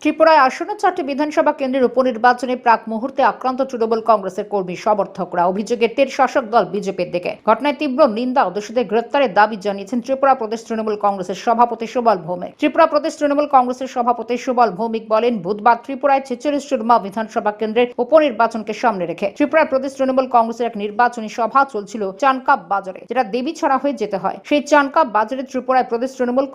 ত্রিপুরায় আসন্ন 4টি বিধানসভা কেন্দ্রের উপনির্বাচনে প্রাক মুহূর্তে আক্রান্ত তৃণমূল কংগ্রেসের কর্মী সমর্থকরা অভিযোগের তীর শাসক দল বিজেপির দিকে। ঘটনায় তীব্র নিন্দা ও দোষীদের গ্রেপ্তারের দাবি জানিয়েছেন ত্রিপুরা প্রদেশ তৃণমূল কংগ্রেসের সভাপতি সুবল ভৌমিক। ত্রিপুরা প্রদেশ তৃণমূল কংগ্রেসের সভাপতি সুবল ভৌমিক বলেন, বুধবার ত্রিপুরায় 46 চুরমা বিধানসভা কেন্দ্রের উপনির্বাচনকে সামনে রেখে ত্রিপুরা প্রদেশ তৃণমূল কংগ্রেসের এক নির্বাচনী সভা চলছিল চানকাপ বাজারে, যেটা দেবীছড়া হয়ে যেতে হয়। সেই চানকাপ বাজারে ত্রিপুরা প্রদেশ তৃণমূল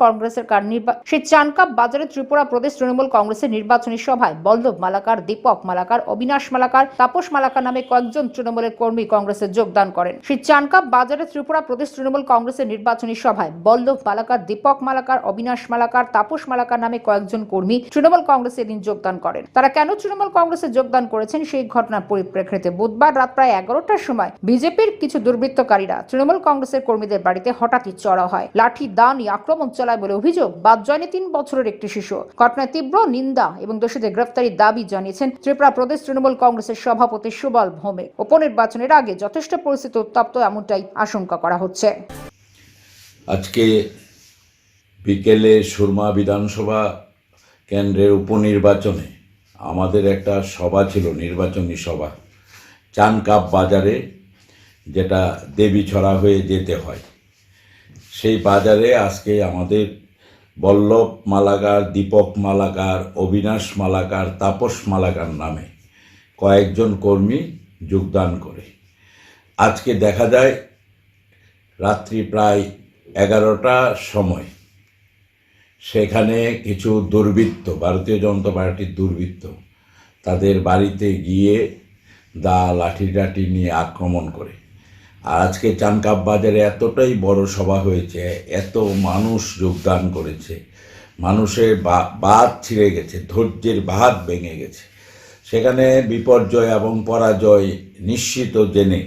কংগ্রেসের নির্বাচনী সভায় বল্লভ মালাকার, দীপক মালাকার, অবিনাশ মালাকার, তাপস মালাকার নামে কয়েকজন তৃণমূলের কর্মী কংগ্রেসে যোগদান করেন। সেই চানকাপ বাজারে ত্রিপুরা প্রদেশ তৃণমূল কংগ্রেসের নির্বাচনী সভায় বল্লভ মালাকার, দীপক মালাকার, অবিনাশ মালাকার, তাপস মালাকার নামে কয়েকজন কর্মী তৃণমূল কংগ্রেসে এদিন যোগদান করেন। তারা কেন তৃণমূল কংগ্রেসে যোগদান করেছেন সেই ঘটনার পরিপ্রেক্ষিতে বুধবার রাত প্রায় 11টার সময় বিজেপির কিছু দুর্বৃত্তকারীরা তৃণমূল কংগ্রেসের কর্মীদের বাড়িতে হঠাৎই চড়া হয়, লাঠি দা নিয়ে আক্রমণ চালায় বলে অভিযোগ। বাদ যায়নি 3 বছরের একটি শিশু। ঘটনায় তীব্র নিন্দা এবং দোষীদের গ্রেফতারির দাবি জানিয়েছেন ত্রিপুরা প্রদেশ তৃণমূল কংগ্রেসের সভাপতি সুবল ভৌমিক। উপনির্বাচনের আগে যথেষ্ট পরিস্থিতি উত্তপ্ত এমনটাই আশঙ্কা করা হচ্ছে। আজকে বিকেলে সুরমা বিধানসভা কেন্দ্রের উপনির্বাচনে আমাদের একটা সভা ছিল, নির্বাচনী সভা চানকাপ বাজারে, যেটা দেবীছড়া হয়ে যেতে হয়। সেই বাজারে আজকে আমাদের বল্লভ মালাকার, দীপক মালাকার, অবিনাশ মালাকার, তাপস মালাকার নামে কয়েকজন কর্মী যোগদান করে আজকে দেখা যায় রাত্রি প্রায় 11টার সময় সেখানে কিছু দুর্বৃত্ত, ভারতীয় জনতা পার্টির দুর্বৃত্ত তাদের বাড়িতে গিয়ে দা লাঠি টাঠি নিয়ে আক্রমণ করে। আর আজকে চানকাপ বাজারে এতটাই বড় সভা হয়েছে, এত মানুষ যোগদান করেছে, মানুষের বাঁধ ছিঁড়ে গেছে, ধৈর্যের বাঁধ ভেঙে গেছে। সেখানে বিপর্যয় এবং পরাজয় নিশ্চিত জেনে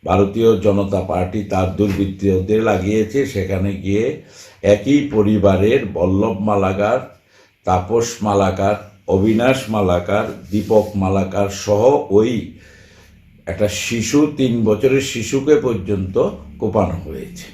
ভারতীয় জনতা পার্টি তার দুর্বৃত্তদের লাগিয়েছে। সেখানে গিয়ে একই পরিবারের বল্লভ মালাকার, তাপস মালাকার, অবিনাশ মালাকার, দীপক মালাকার সহ ওই একটা শিশু, 3 বছরের শিশুকে পর্যন্ত কোপানো হয়েছে।